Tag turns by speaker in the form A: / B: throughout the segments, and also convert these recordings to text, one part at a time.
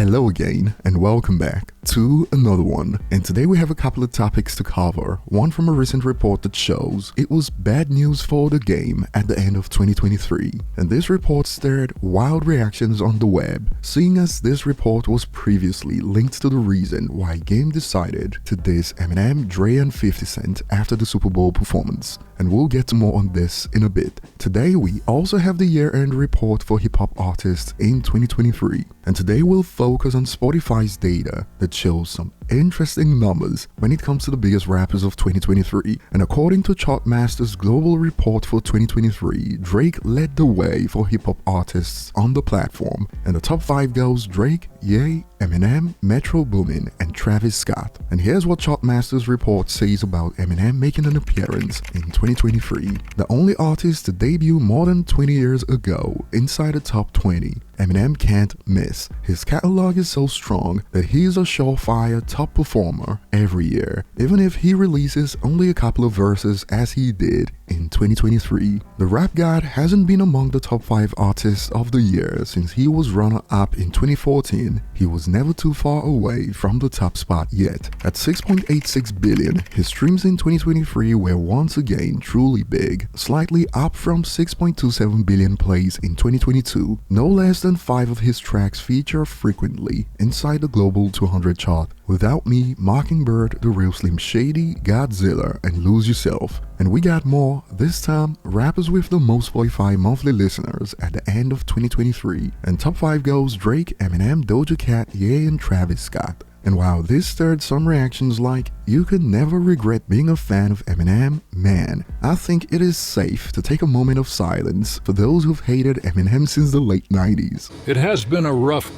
A: Hello again and welcome back to another one, and today we have a couple of topics to cover. One from a recent report that shows it was bad news for the game at the end of 2023, and this report stirred wild reactions on the web, seeing as this report was previously linked to the reason why game decided to diss Eminem, Dre and 50 Cent after the Super Bowl performance, and we'll get to more on this in a bit. Today we also have the year-end report for hip-hop artists in 2023, and today we'll focus on Spotify's data that shows some interesting numbers when it comes to the biggest rappers of 2023. And according to Chartmaster's global report for 2023, Drake led the way for hip-hop artists on the platform, and the top 5 goes Drake, Ye, Eminem, Metro Boomin, and Travis Scott. And here's what Chartmaster's report says about Eminem making an appearance in 2023. The only artist to debut more than 20 years ago inside the top 20. Eminem can't miss. His catalog is so strong that he's a surefire top performer every year, even if he releases only a couple of verses as he did in 2023. The rap god hasn't been among the top 5 artists of the year since he was runner-up in 2014. He was never too far away from the top spot yet. At 6.86 billion, his streams in 2023 were once again truly big, slightly up from 6.27 billion plays in 2022. No less than 5 of his tracks feature frequently inside the Global 200 chart. Without Me, Mockingbird, The Real Slim Shady, Godzilla, and Lose Yourself. And we got more, this time rappers with the most Spotify monthly listeners at the end of 2023. And top 5 goes Drake, Eminem, Doja Cat, Ye, and Travis Scott. And while this stirred some reactions like, you could never regret being a fan of Eminem, man, I think it is safe to take a moment of silence for those who've hated Eminem since the late 90s.
B: It has been a rough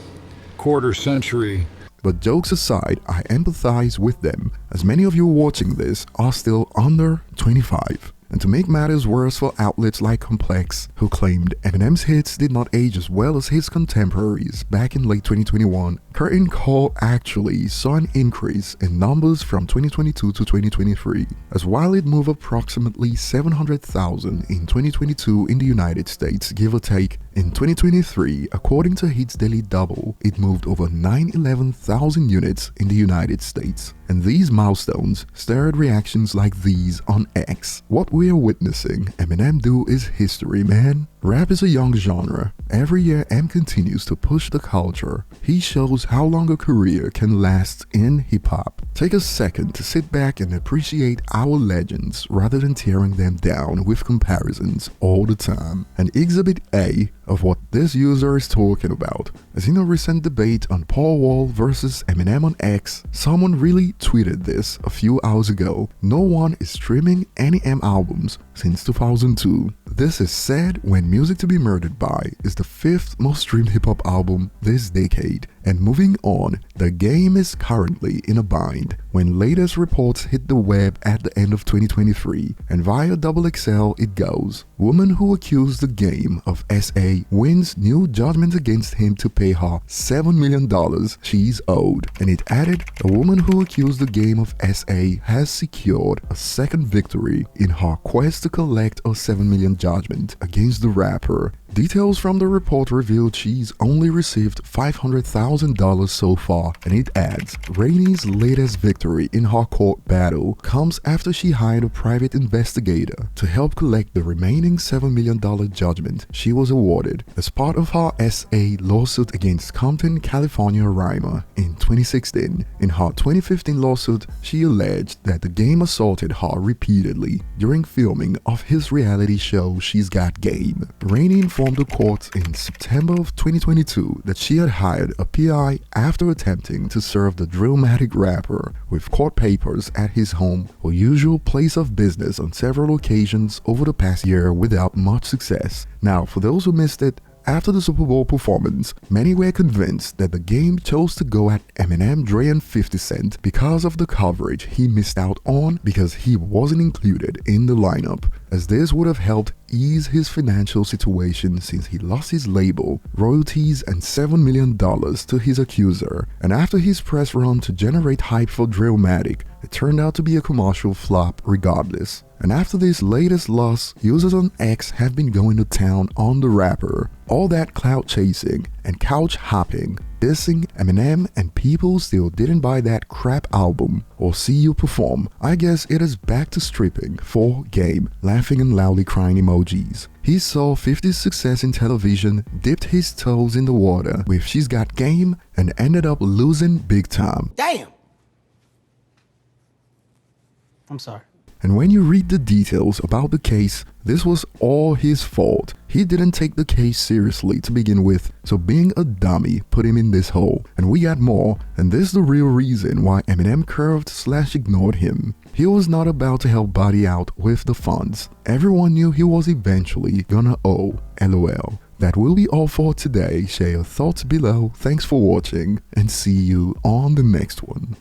B: quarter century.
A: But jokes aside, I empathize with them, as many of you watching this are still under 25. And to make matters worse for outlets like Complex, who claimed Eminem's hits did not age as well as his contemporaries back in late 2021, Curtain Call actually saw an increase in numbers from 2022 to 2023, as while it moved approximately 700,000 in 2022 in the United States, give or take, in 2023, according to Hits Daily Double, it moved over 911,000 units in the United States. And these milestones stirred reactions like these on X. What we are witnessing Eminem do is history, man. Rap is a young genre. Every year M continues to push the culture. He shows how long a career can last in hip-hop. Take a second to sit back and appreciate our legends rather than tearing them down with comparisons all the time. And Exhibit A of what this user is talking about, as in a recent debate on Paul Wall versus Eminem on X, someone really tweeted this a few hours ago. No one is streaming any M albums since 2002. This is said when Music to Be Murdered By is the 5th most streamed hip-hop album this decade. And moving on, the game is currently in a bind when latest reports hit the web at the end of 2023, and via XXL it goes. Woman who accused the game of SA wins new judgment against him to pay her $7 million she's owed. And it added, a woman who accused the game of SA has secured a second victory in her quest to collect a $7 million judgment against the rapper. Details from the report revealed she's only received $500,000 so far, and it adds, Rainey's latest victory in her court battle comes after she hired a private investigator to help collect the remaining $7 million judgment she was awarded as part of her SA lawsuit against Compton, California rhymer in 2016. In her 2015 lawsuit, she alleged that the game assaulted her repeatedly during filming of his reality show She's Got Game. Rainey informed the court in September of 2022 that she had hired a PI after attempting to serve the Drillmatic rapper with court papers at his home or usual place of business on several occasions over the past year without much success. Now, for those who missed it, after the Super Bowl performance, many were convinced that the game chose to go at Eminem, Dre, and 50 Cent because of the coverage he missed out on because he wasn't included in the lineup, as this would have helped ease his financial situation since he lost his label, royalties, and $7 million to his accuser. And after his press run to generate hype for Drillmatic, it turned out to be a commercial flop regardless. And after this latest loss, users on X have been going to town on the rapper. All that clout chasing and couch hopping dissing Eminem and people still didn't buy that crap album or see you perform, I guess it is back to stripping for Game, laughing and loudly crying emojis. He saw 50's success in television, dipped his toes in the water with She's Got Game, and ended up losing big time.
C: Damn! I'm sorry.
A: And when you read the details about the case, this was all his fault. He didn't take the case seriously to begin with, so being a dummy put him in this hole. And we got more, and this is the real reason why Eminem curved/ignored him. He was not about to help Buddy out with the funds. Everyone knew he was eventually gonna owe, LOL. That will be all for today. Share your thoughts below. Thanks for watching, and see you on the next one.